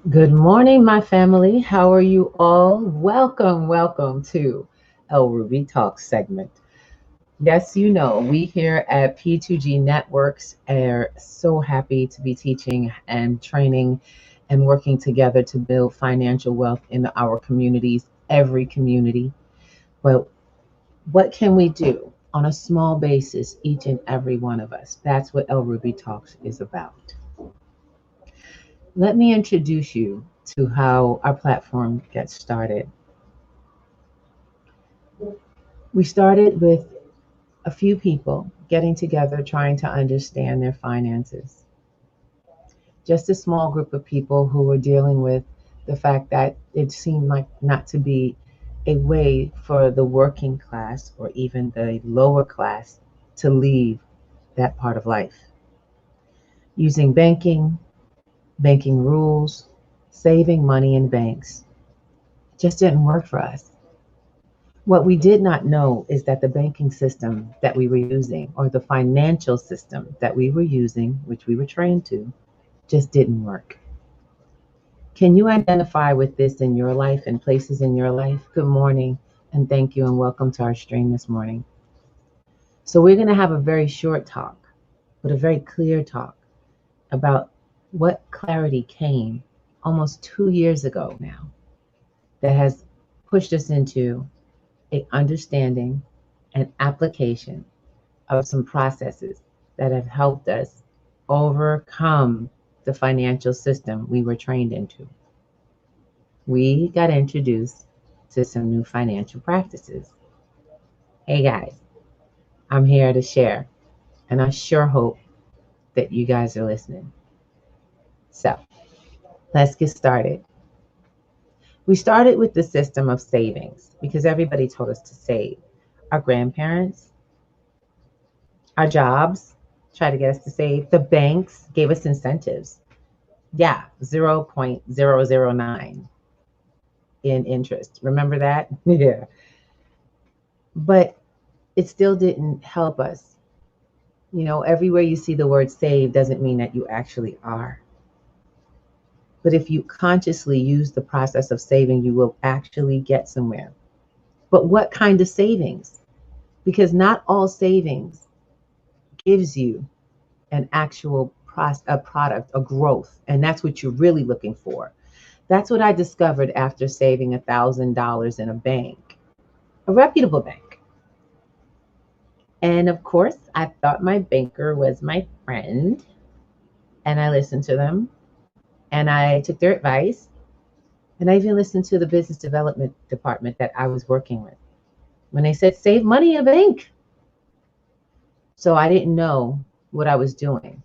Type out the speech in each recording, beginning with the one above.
Good morning, my family. How are you all? Welcome to El Ruby Talk segment. Yes, we here at P2G Networks are so happy to be teaching and training and working together to build financial wealth in our communities, every community. But what can we do on a small basis, each and every one of us? That's what El Ruby Talks is about. Let me introduce you to how our platform gets started. We started with a few people getting together trying to understand their finances. Just a small group of people who were dealing with the fact that it seemed like not to be a way for the working class or even the lower class to leave that part of life. Using banking rules, saving money in banks just didn't work for us. What we did not know is that the banking system that we were using, or the financial system that we were using, which we were trained to, just didn't work. Can you identify with this in your life and places in your life? Good morning, and thank you, and welcome to our stream this morning. So, we're going to have a very short talk, but a very clear talk about what clarity came almost 2 years ago now that has pushed us into a understanding and application of some processes that have helped us overcome the financial system we were trained into. We got introduced to some new financial practices. Hey guys, I'm here to share, and I sure hope that you guys are listening. So let's get started. We started with the system of savings because everybody told us to save. Our grandparents, our jobs tried to get us to save. The banks gave us incentives. Yeah, 0.009 in interest. Remember that? Yeah. But it still didn't help us. Everywhere you see the word save doesn't mean that you actually are. But if you consciously use the process of saving, you will actually get somewhere. But what kind of savings? Because not all savings gives you an actual a product, a growth. And that's what you're really looking for. That's what I discovered after saving $1,000 in a bank, a reputable bank. And of course, I thought my banker was my friend, and I listened to them, and I took their advice, and I even listened to the business development department that I was working with when they said save money in a bank. So I didn't know what I was doing.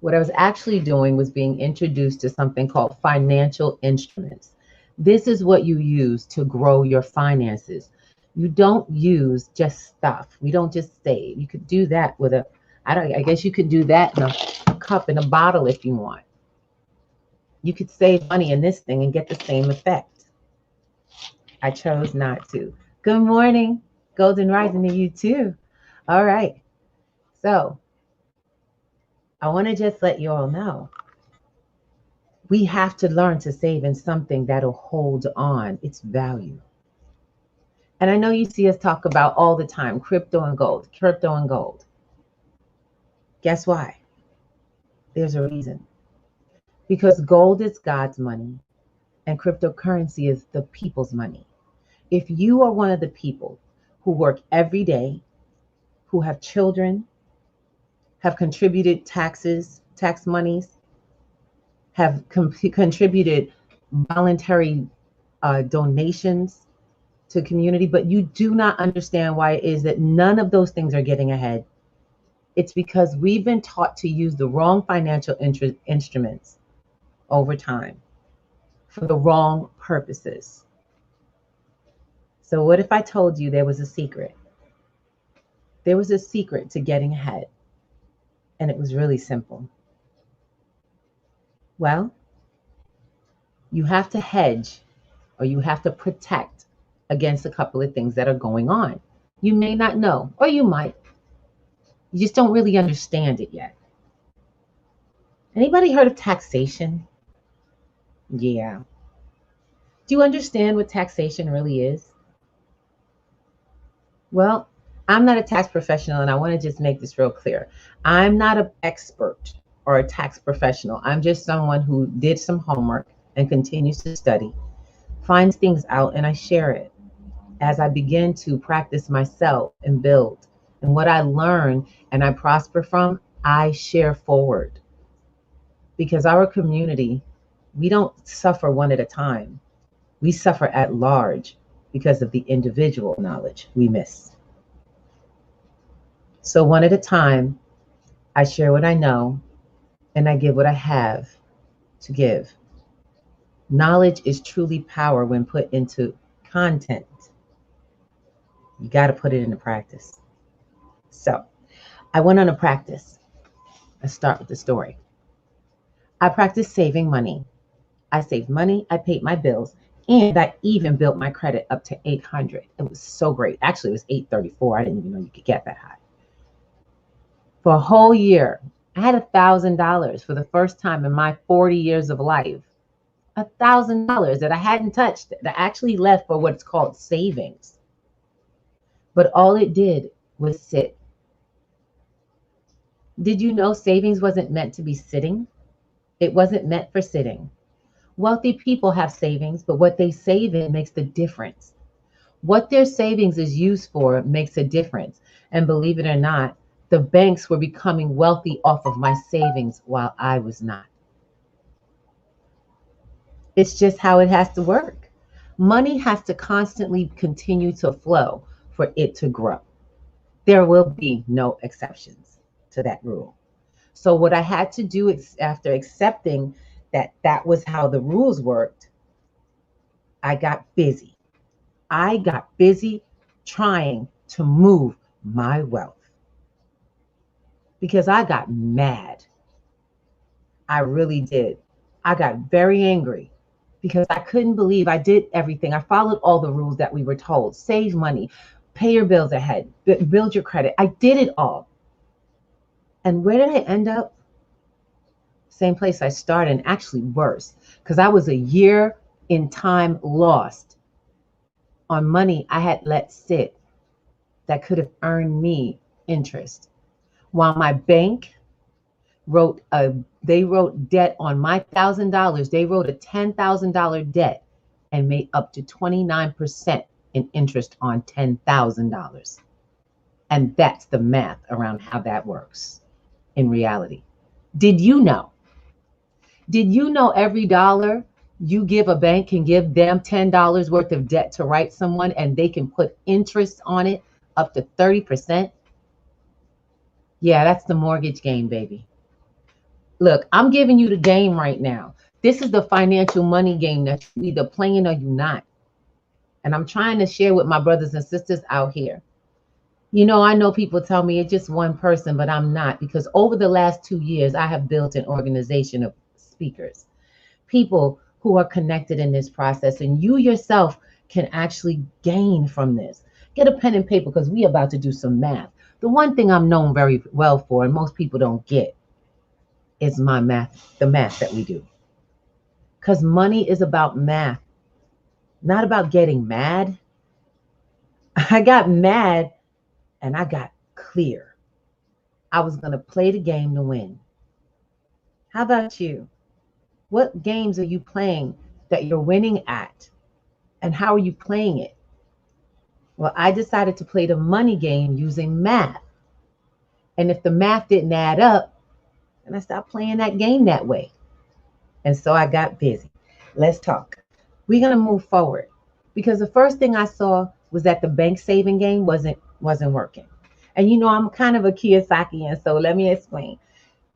What I was actually doing was being introduced to something called financial instruments. This is what you use to grow your finances. You don't use just stuff. We don't just save. You could do that with I guess you could do that in a cup and a bottle if you want. You could save money in this thing and get the same effect. I chose not to. Good morning. Golden rising to you too. All right. So I want to just let you all know we have to learn to save in something that'll hold on its value. And I know you see us talk about all the time crypto and gold, crypto and gold. Guess why? There's a reason. Because gold is God's money and cryptocurrency is the people's money. If you are one of the people who work every day, who have children, have contributed taxes, tax monies, have contributed voluntary donations to community, but you do not understand why it is that none of those things are getting ahead. It's because we've been taught to use the wrong financial instruments over time for the wrong purposes. So what if I told you there was a secret? There was a secret to getting ahead, and it was really simple. Well, you have to hedge or you have to protect against a couple of things that are going on. You may not know, or you might. You just don't really understand it yet. Anybody heard of taxation? Yeah. Do you understand what taxation really is? Well, I'm not a tax professional, and I want to just make this real clear. I'm not an expert or a tax professional. I'm just someone who did some homework and continues to study, finds things out, and I share it as I begin to practice myself and build. And what I learn and I prosper from, I share forward. Because our community, we don't suffer one at a time. We suffer at large because of the individual knowledge we miss. So, one at a time, I share what I know and I give what I have to give. Knowledge is truly power when put into content. You got to put it into practice. So, I went on a practice. Let's start with the story. I practiced saving money. I saved money, I paid my bills, and I even built my credit up to 800. It was so great. Actually, it was 834. I didn't even know you could get that high. For a whole year, I had $1,000 for the first time in my 40 years of life. $1,000 that I hadn't touched, that actually left for what's called savings. But all it did was sit. Did you know savings wasn't meant to be sitting? It wasn't meant for sitting. Wealthy people have savings, but what they save in makes the difference. What their savings is used for makes a difference. And believe it or not, the banks were becoming wealthy off of my savings while I was not. It's just how it has to work. Money has to constantly continue to flow for it to grow. There will be no exceptions to that rule. So, what I had to do after accepting that that was how the rules worked, I got busy. I got busy trying to move my wealth because I got mad. I really did. I got very angry because I couldn't believe I did everything. I followed all the rules that we were told: save money, pay your bills ahead, build your credit. I did it all. And where did I end up? Same place I started, and actually worse, because I was a year in time lost on money I had let sit that could have earned me interest. While my bank they wrote debt on my $1,000. They wrote a $10,000 debt and made up to 29% in interest on $10,000. And that's the math around how that works in reality. Did you know? Did you know every dollar you give a bank can give them $10 worth of debt to write someone, and they can put interest on it up to 30%? Yeah, that's the mortgage game, baby. Look, I'm giving you the game right now. This is the financial money game that you're either playing or you're not. And I'm trying to share with my brothers and sisters out here. I know people tell me it's just one person, but I'm not, because over the last 2 years, I have built an organization of speakers, people who are connected in this process, and you yourself can actually gain from this. Get a pen and paper because we're about to do some math. The one thing I'm known very well for, and most people don't get, is my math, the math that we do. Because money is about math, not about getting mad. I got mad and I got clear. I was going to play the game to win. How about you? What games are you playing that you're winning at? And how are you playing it? Well, I decided to play the money game using math. And if the math didn't add up, then I stopped playing that game that way. And so I got busy. Let's talk. We're going to move forward, because the first thing I saw was that the bank saving game wasn't working. And I'm kind of a Kiyosakian, so let me explain.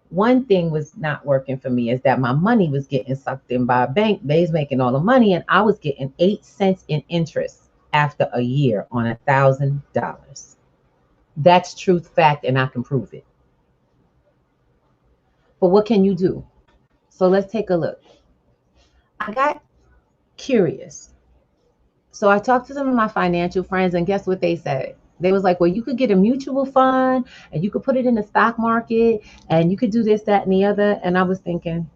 One thing was not working for me is that my money was getting sucked in by a bank. They was making all the money, and I was getting 8 cents in interest after a year on $1,000. That's truth, fact, and I can prove it. But what can you do? So let's take a look. I got curious. So I talked to some of my financial friends, and guess what they said? They was like, well, you could get a mutual fund and you could put it in the stock market and you could do this, that, and the other. And I was thinking,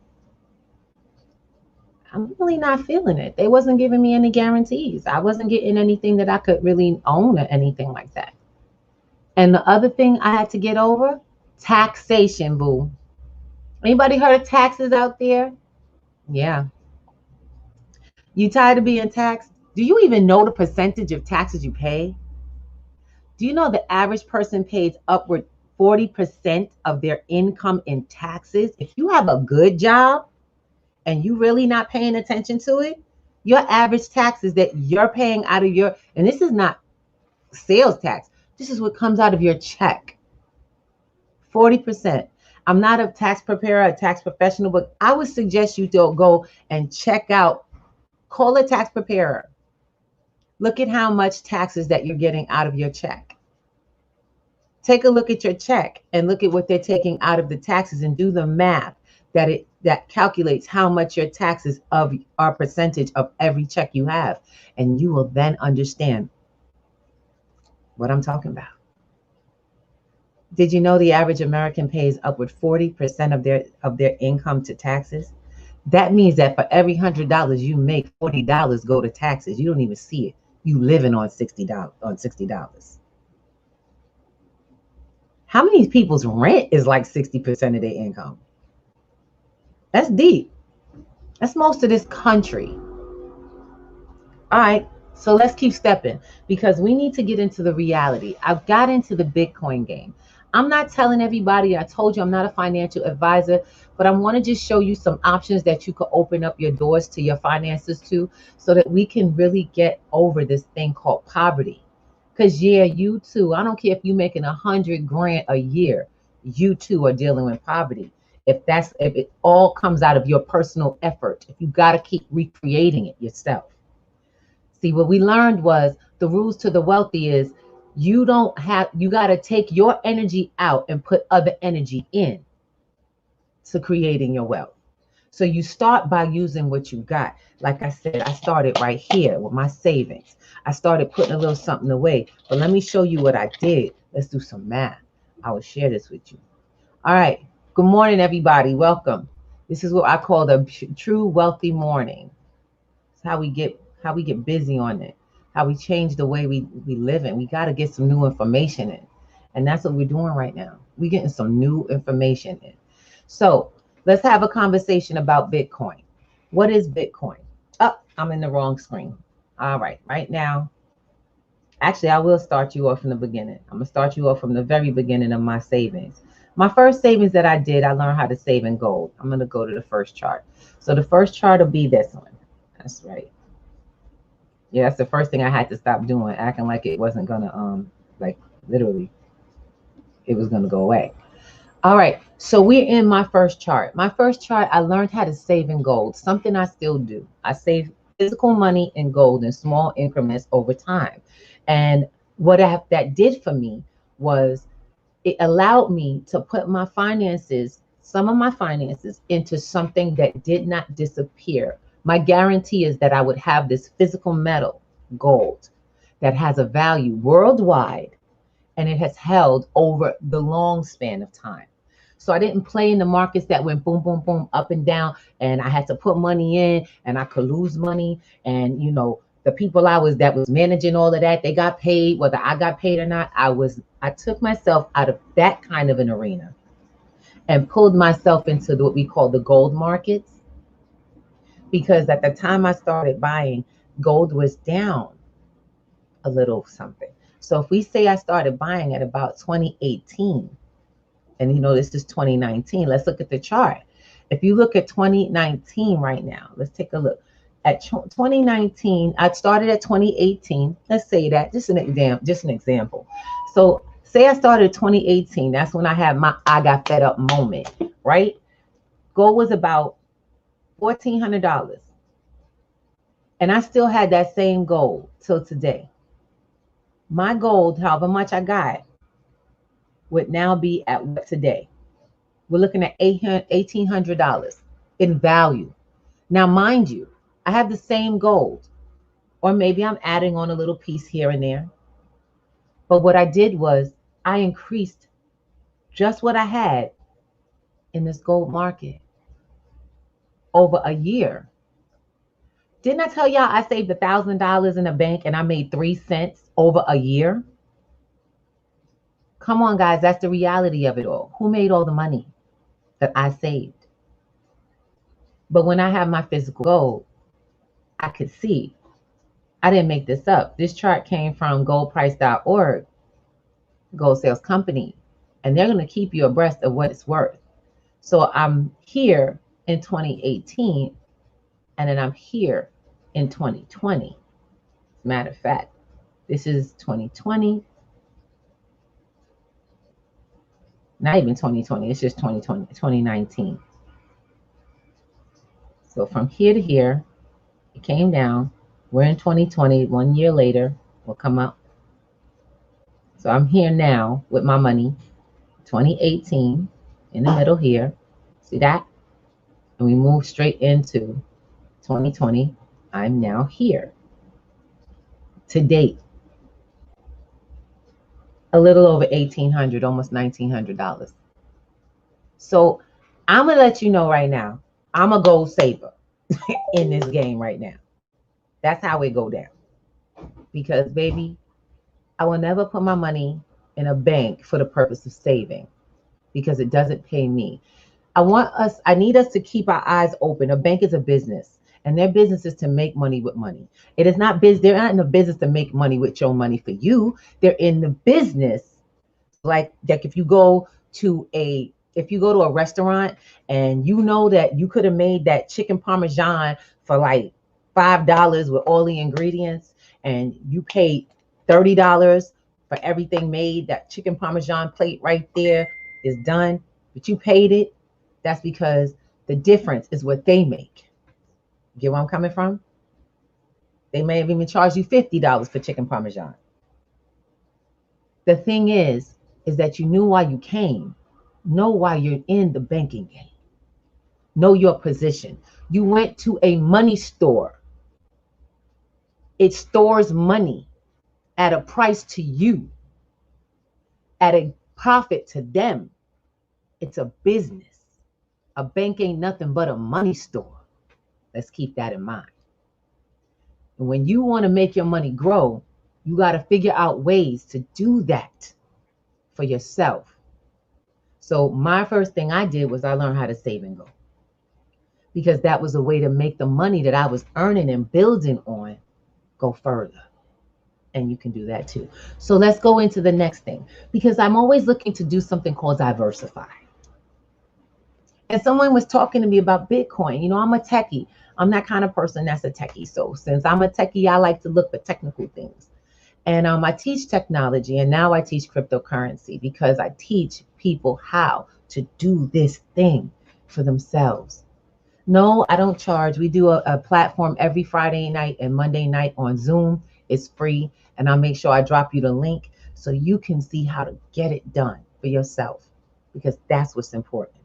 I'm really not feeling it. They wasn't giving me any guarantees. I wasn't getting anything that I could really own or anything like that. And the other thing I had to get over, taxation, boo. Anybody heard of taxes out there? Yeah. You tired of being taxed? Do you even know the percentage of taxes you pay? Do you know the average person pays upward 40% of their income in taxes? If you have a good job and you really not paying attention to it, your average taxes that you're paying out of your, and this is not sales tax, this is what comes out of your check. 40%. I'm not a tax preparer, a tax professional, but I would suggest you to go and check out, call a tax preparer. Look at how much taxes that you're getting out of your check. Take a look at your check and look at what they're taking out of the taxes and do the math that calculates how much your taxes of are percentage of every check you have. And you will then understand what I'm talking about. Did you know the average American pays upward 40% of their income to taxes? That means that for every $100 you make, $40 go to taxes. You don't even see it. You living on $60. How many people's rent is like 60% of their income? That's deep. That's most of this country. All right, so let's keep stepping because we need to get into the reality. I've got into the Bitcoin game. I'm not telling everybody, I told you I'm not a financial advisor, but I want to just show you some options that you could open up your doors to your finances to so that we can really get over this thing called poverty. Because yeah, you too, I don't care if you're making 100 grand a year, you too are dealing with poverty. If it all comes out of your personal effort, if you got to keep recreating it yourself. See, what we learned was the rules to the wealthy is you got to take your energy out and put other energy in to creating your wealth. So you start by using what you got. Like I said, I started right here with my savings. I started putting a little something away. But let me show you what I did. Let's do some math. I will share this with you. All right. Good morning, everybody. Welcome. This is what I call the true wealthy morning. It's how we get busy on it, how we change the way we live in. We got to get some new information in. And that's what we're doing right now. We're getting some new information in. So let's have a conversation about Bitcoin. What is Bitcoin? Oh, I'm in the wrong screen. All right now. Actually, I will start you off from the beginning. I'm going to start you off from the very beginning of my savings. My first savings that I did, I learned how to save in gold. I'm going to go to the first chart. So the first chart will be this one. That's right. Yeah, that's the first thing I had to stop doing, acting like it wasn't gonna like literally it was gonna go away. All right, so we're in my first chart. My first chart, I learned how to save in gold, something I still do. I save physical money in gold in small increments over time. And what that did for me was it allowed me to put my finances, some of my finances, into something that did not disappear. My guarantee is that I would have this physical metal, gold, that has a value worldwide, and it has held over the long span of time. So I didn't play in the markets that went boom, boom, boom, up and down, and I had to put money in, and I could lose money, and the people that was managing all of that, they got paid, whether I got paid or not. I took myself out of that kind of an arena and pulled myself into what we call the gold markets, because at the time I started buying, gold was down a little something. So if we say I started buying at about 2018, and this is 2019, let's look at the chart. If you look at 2019 right now, let's take a look. At 2019, I started at 2018. Let's say that, just an example. So say I started 2018, that's when I had my I got fed up moment, right? Gold was about $1,400. And I still had that same gold till today. My gold, however much I got, would now be at what today? We're looking at $1,800 in value. Now, mind you, I have the same gold, or maybe I'm adding on a little piece here and there. But what I did was I increased just what I had in this gold market over a year. Didn't I tell y'all I saved $1,000 in a bank and I made 3 cents over a year? Come on, guys, that's the reality of it all. Who made all the money that I saved? But when I have my physical gold, I could see. I didn't make this up. This chart came from goldprice.org, gold sales company, and they're going to keep you abreast of what it's worth. So I'm here in 2018, and then I'm here in 2020. As a matter of fact, this is 2020. Not even 2020, it's just 2020, 2019. So from here to here, it came down. We're in 2020, 1 year later, we'll come up. So I'm here now with my money, 2018, in the middle here. See that? And we move straight into 2020. I'm now here. To date, a little over $1,800, almost $1,900. So I'm gonna let you know right now, I'm a gold saver in this game right now. That's how it go down. Because baby, I will never put my money in a bank for the purpose of saving, because it doesn't pay me. I need us to keep our eyes open. A bank is a business, and their business is to make money with money. It is not they're not in the business to make money with your money for you. They're in the business, like if you go to a restaurant and you know that you could have made that chicken parmesan for like $5 with all the ingredients, and you paid $30 for everything made. That chicken parmesan plate right there is done, but you paid it. That's because the difference is what they make. Get where I'm coming from? They may have even charged you $50 for chicken parmesan. The thing is that you knew why you came. Know why you're in the banking game. Know your position. You went to a money store. It stores money at a price to you, at a profit to them. It's a business. A bank ain't nothing but a money store. Let's keep that in mind. And when you want to make your money grow, you got to figure out ways to do that for yourself. So my first thing I did was I learned how to save and go, because that was a way to make the money that I was earning and building on go further. And you can do that too. So let's go into the next thing, because I'm always looking to do something called diversify. And someone was talking to me about Bitcoin. You know, I'm a techie. I'm that kind of person that's a techie. So since I'm a techie, I like to look for technical things. And I teach technology, and now I teach cryptocurrency, because I teach people how to do this thing for themselves. No, I don't charge. We do a platform every Friday night and Monday night on Zoom. It's free, and I'll make sure I drop you the link so you can see how to get it done for yourself, because that's what's important.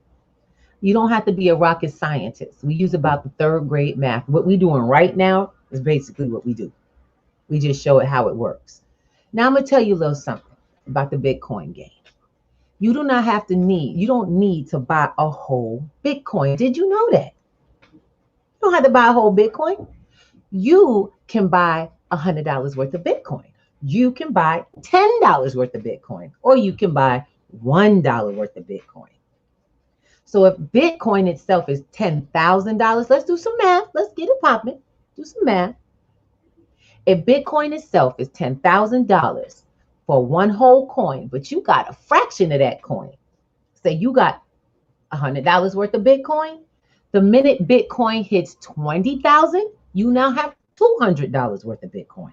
You don't have to be a rocket scientist. We use about the 3rd grade math. What we're doing right now is basically what we do. We just show it how it works. Now I'm going to tell you a little something about the Bitcoin game. You don't need to buy a whole Bitcoin. Did you know that? You don't have to buy a whole Bitcoin. You can buy $100 worth of Bitcoin. You can buy $10 worth of Bitcoin, or you can buy $1 worth of Bitcoin. So if Bitcoin itself is $10,000, let's do some math. Let's get it popping. Do some math. If Bitcoin itself is $10,000 for one whole coin, but you got a fraction of that coin, say you got $100 worth of Bitcoin, the minute Bitcoin hits 20,000, you now have $200 worth of Bitcoin.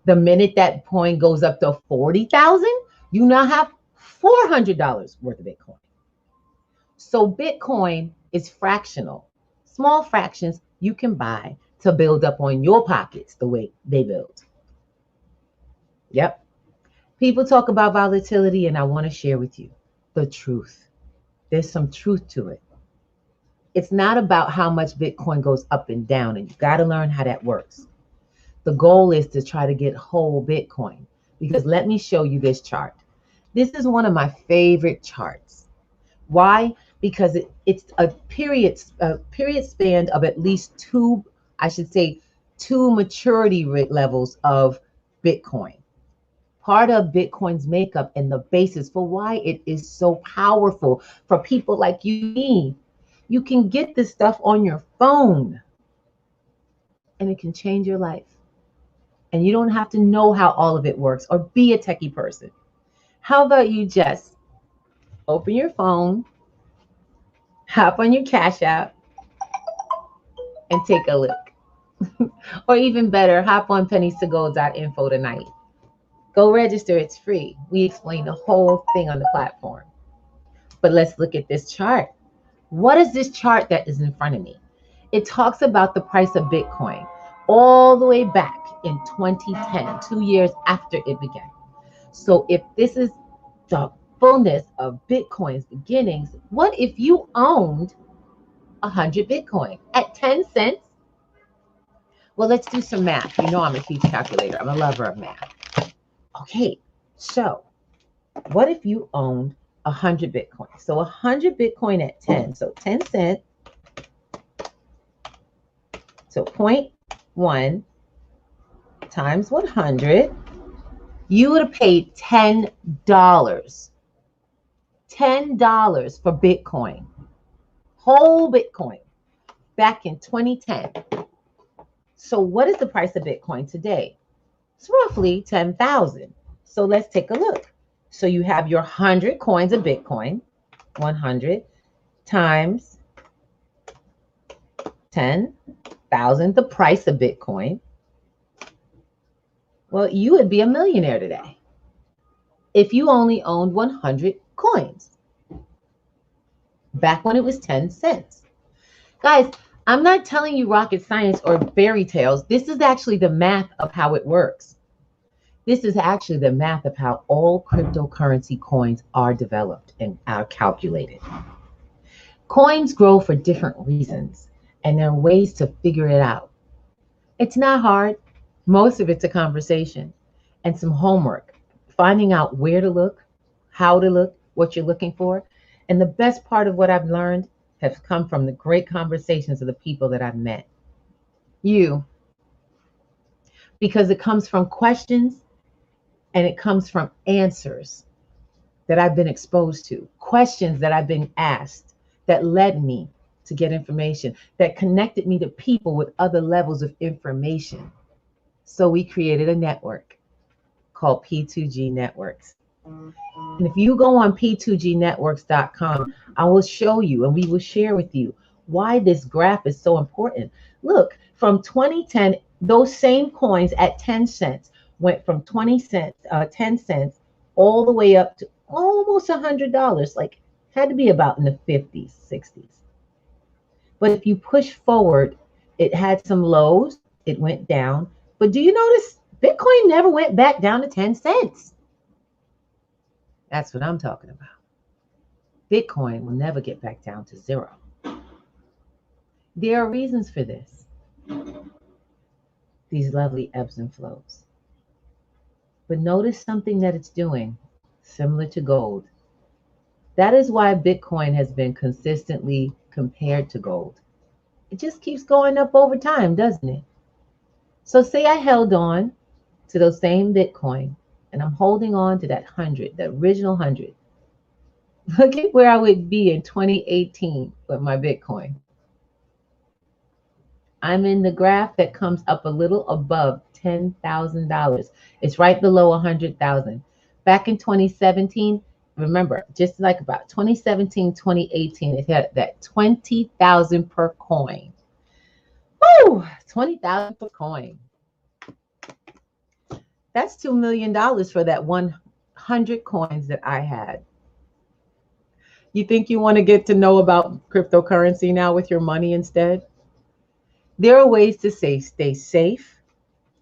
The minute that coin goes up to 40,000, you now have $400 worth of Bitcoin. So Bitcoin is fractional. Small fractions you can buy to build up on your pockets the way they build. Yep. People talk about volatility, and I want to share with you the truth. There's some truth to it. It's not about how much Bitcoin goes up and down, and you got to learn how that works. The goal is to try to get whole Bitcoin, because let me show you this chart. This is one of my favorite charts. Why? Because it's a period span of at least 2 I should say, two maturity levels of Bitcoin. Part of Bitcoin's makeup and the basis for why it is so powerful for people like you and me. You can get this stuff on your phone and it can change your life. And you don't have to know how all of it works or be a techie person. How about you just open your phone, hop on your Cash App, and take a look. Or even better, hop on pennies2gold.info tonight. Go register, it's free. We explain the whole thing on the platform. But let's look at this chart. What is this chart that is in front of me? It talks about the price of Bitcoin all the way back in 2010, 2 years after it began. So if this is the fullness of Bitcoin's beginnings, what if you owned 100 Bitcoin at 10 cents? Well, let's do some math. You know I'm a huge calculator. I'm a lover of math. Okay, so what if you owned 100 Bitcoin? So 100 Bitcoin at 10, so 10 cents. So 0.1 times 100, you would have paid $10. $10 for Bitcoin, whole Bitcoin, back in 2010. So what is the price of Bitcoin today? It's roughly 10,000. So let's take a look. So you have your 100 coins of Bitcoin, 100 times 10,000, the price of Bitcoin. Well, you would be a millionaire today if you only owned 100 coins back when it was 10 cents. Guys, I'm not telling you rocket science or fairy tales. This is actually the math of how it works. This is actually the math of how all cryptocurrency coins are developed and are calculated. Coins grow for different reasons, and there are ways to figure it out. It's not hard. Most of it's a conversation and some homework, finding out where to look, how to look, what you're looking for. And the best part of what I've learned has come from the great conversations of the people that I've met. You. Because it comes from questions and it comes from answers that I've been exposed to, questions that I've been asked that led me to get information, that connected me to people with other levels of information. So we created a network called P2G Networks. And if you go on p2gnetworks.com, I will show you and we will share with you why this graph is so important. Look, from 2010, those same coins at 10 cents went from 10 cents all the way up to almost $100, like had to be about in the 50s, 60s. But if you push forward, it had some lows, it went down. But do you notice Bitcoin never went back down to 10 cents? That's what I'm talking about. Bitcoin will never get back down to zero. There are reasons for this. These lovely ebbs and flows. But notice something that it's doing, similar to gold. That is why Bitcoin has been consistently compared to gold. It just keeps going up over time, doesn't it? So say I held on to those same Bitcoin, and I'm holding on to that 100, the original 100. Look at where I would be in 2018 with my Bitcoin. I'm in the graph that comes up a little above $10,000. It's right below 100,000. Back in 2017, remember, just like about 2017, 2018, it had that 20,000 per coin. Woo! 20,000 per coin. That's $2 million for that 100 coins that I had. You think you want to get to know about cryptocurrency now with your money instead? There are ways to stay safe.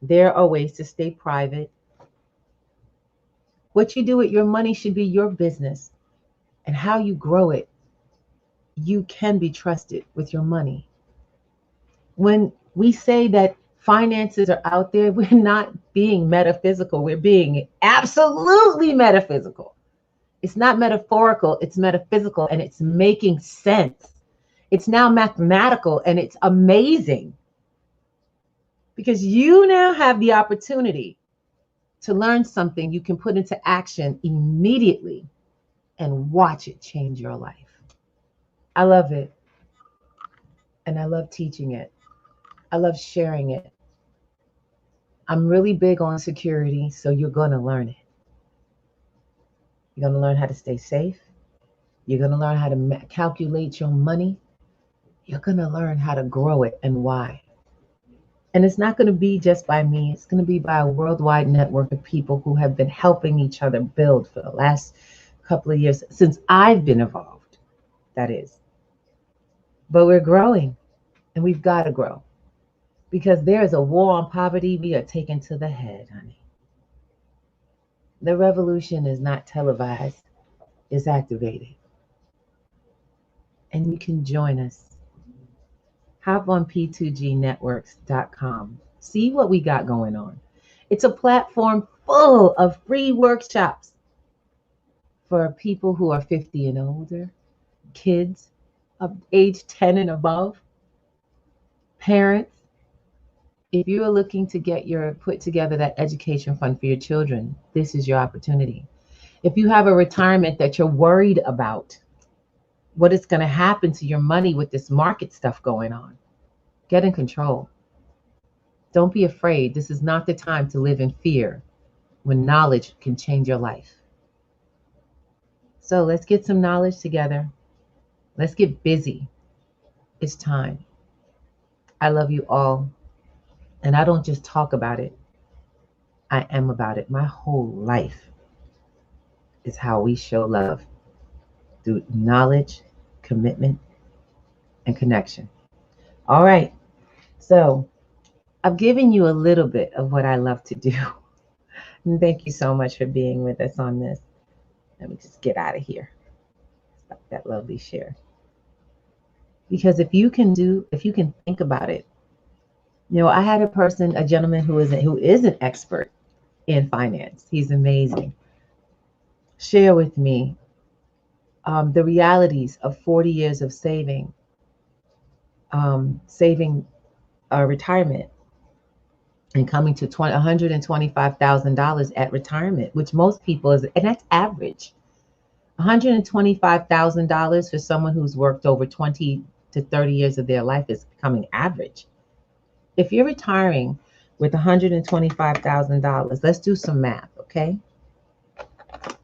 There are ways to stay private. What you do with your money should be your business, and how you grow it. You can be trusted with your money. When we say that finances are out there, we're not being metaphysical. We're being absolutely metaphysical. It's not metaphorical, it's metaphysical, and it's making sense. It's now mathematical, and it's amazing. because you now have the opportunity to learn something you can put into action immediately and watch it change your life. I love it. And I love teaching it. I love sharing it. I'm really big on security, so you're going to learn it. You're going to learn how to stay safe. You're going to learn how to calculate your money. You're going to learn how to grow it and why. And it's not going to be just by me. It's going to be by a worldwide network of people who have been helping each other build for the last couple of years, since I've been involved, that is. But we're growing, and we've got to grow, because there is a war on poverty we are taking to the head, honey. The revolution is not televised, it's activated. And you can join us. Hop on p2gnetworks.com. See what we got going on. It's a platform full of free workshops for people who are 50 and older, kids of age 10 and above, parents. If you are looking to put together that education fund for your children, this is your opportunity. If you have a retirement that you're worried about, what is going to happen to your money with this market stuff going on, get in control. Don't be afraid. This is not the time to live in fear when knowledge can change your life. So let's get some knowledge together. Let's get busy. It's time. I love you all. And I don't just talk about it. I am about it. My whole life is how we show love through knowledge, commitment, and connection. All right. So I've given you a little bit of what I love to do. And thank you so much for being with us on this. Let me just get out of here. Stop that lovely share. Because if you can think about it, I had a gentleman who is an expert in finance. He's amazing. Share with me the realities of 40 years of saving retirement, and coming to $125,000 at retirement, which most people and that's average. $125,000 for someone who's worked over 20 to 30 years of their life is becoming average. If you're retiring with $125,000, let's do some math, okay?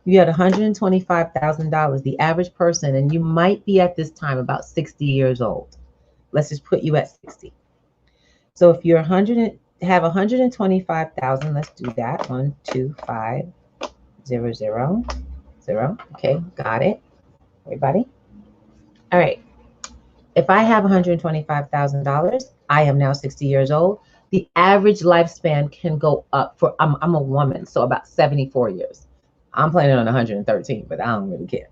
You had $125,000, the average person, and you might be at this time about 60 years old. Let's just put you at 60. So if you're have 125,000, let's do that. 125,000. Okay, got it. Everybody? All right. If I have $125,000, I am now 60 years old. The average lifespan can go up I'm a woman, so about 74 years. I'm planning on 113, but I don't really care.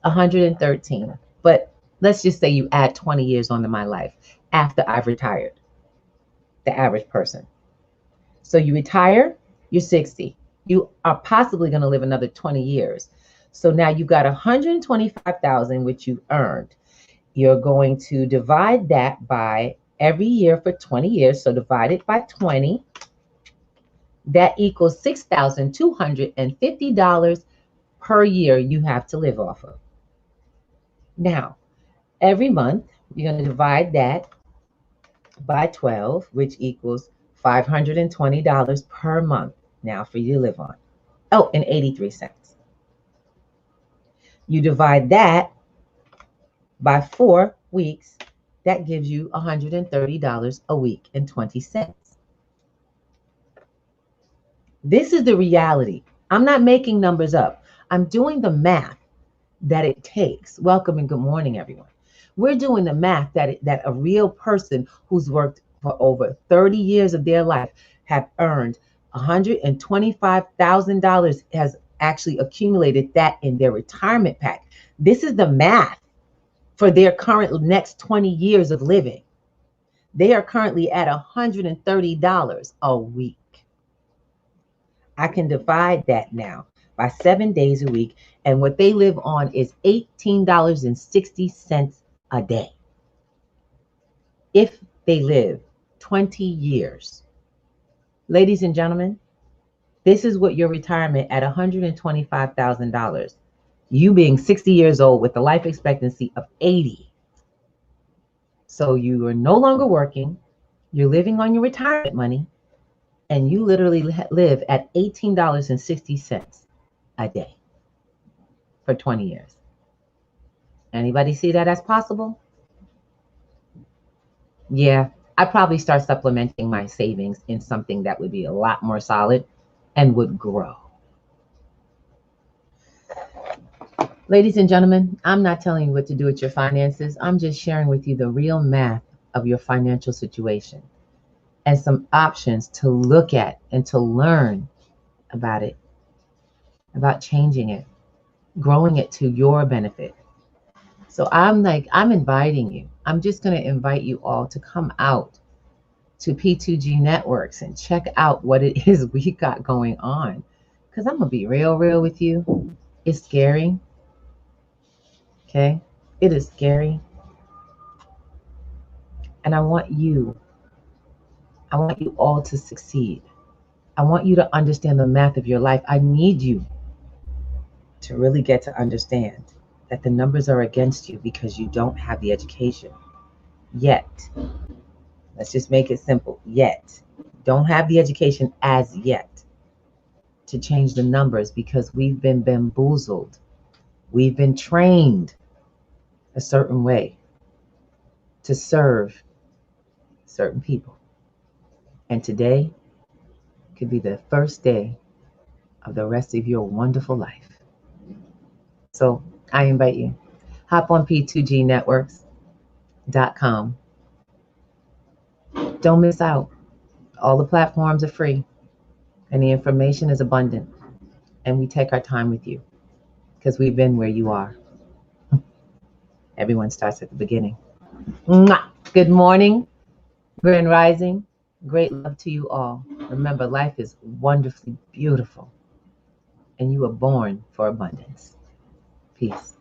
113. But let's just say you add 20 years onto my life after I've retired, the average person. So you retire, you're 60. You are possibly going to live another 20 years. So now you've got 125,000, which you earned. You're going to divide that by every year for 20 years. So divide it by 20. That equals $6,250 per year you have to live off of. Now, every month, you're going to divide that by 12, which equals $520 per month now for you to live on. Oh, and 83 cents. You divide that by 4 weeks, that gives you $130 a week and 20 cents. This is the reality. I'm not making numbers up. I'm doing the math that it takes. Welcome and good morning, everyone. We're doing the math that a real person who's worked for over 30 years of their life have earned $125,000, has actually accumulated that in their retirement pack. This is the math for their current next 20 years of living. They are currently at $130 a week. I can divide that now by 7 days a week, and what they live on is $18.60 a day. If they live 20 years. Ladies and gentlemen, this is what your retirement at $125,000, you being 60 years old with a life expectancy of 80. So you are no longer working, you're living on your retirement money, and you literally live at $18.60 a day for 20 years. Anybody see that as possible? Yeah, I'd probably start supplementing my savings in something that would be a lot more solid and would grow. Ladies and gentlemen, I'm not telling you what to do with your finances. I'm just sharing with you the real math of your financial situation and some options to look at and to learn about it, about changing it, growing it to your benefit. So I'm inviting you. I'm just going to invite you all to come out to P2G Networks and check out what it is we got going on. Because I'm going to be real with you. It's scary. Okay? It is scary. And I want you all to succeed. I want you to understand the math of your life. I need you to really get to understand that the numbers are against you because you don't have the education yet. Let's just make it simple. Yet. Don't have the education as yet to change the numbers because we've been bamboozled. We've been trained a certain way to serve certain people. And today could be the first day of the rest of your wonderful life. So I invite you, hop on P2GNetworks.com. Don't miss out. All the platforms are free and the information is abundant. And we take our time with you because we've been where you are. Everyone starts at the beginning. Mwah! Good morning, Grand Rising. Great love to you all. Remember, life is wonderfully beautiful and you were born for abundance. Peace.